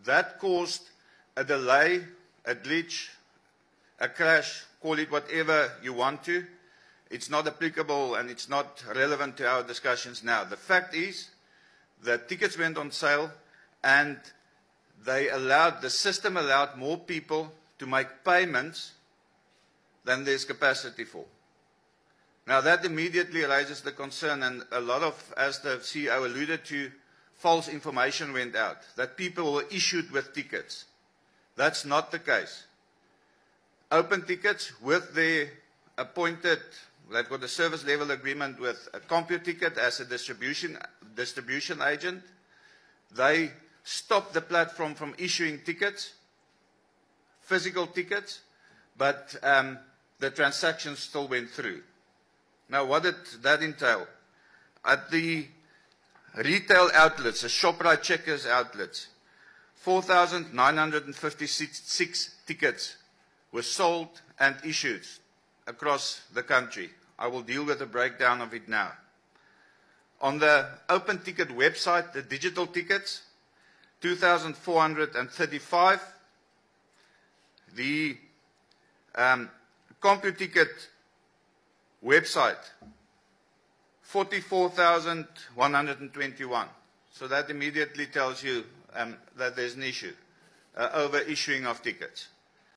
That caused a delay, a glitch, a crash, call it whatever you want to. It's not applicable and it's not relevant to our discussions now. The fact is that tickets went on sale and the system allowed more people to make payments than there's capacity for. Now that immediately raises the concern, and a lot of, as the CEO alluded to, false information went out, that people were issued with tickets. That's not the case. Open tickets with their appointed, they've got a service level agreement with a CompuTicket as a distribution agent. They stopped the platform from issuing tickets, physical tickets, but the transactions still went through. Now, what did that entail? At the retail outlets, the Shoprite Checkers outlets, 4,956 tickets were sold and issued across the country. I will deal with a breakdown of it now. On the Open Ticket website, the digital tickets, 2,435. The CompuTicket website, 44,121. So that immediately tells you that there's an issue over issuing of tickets.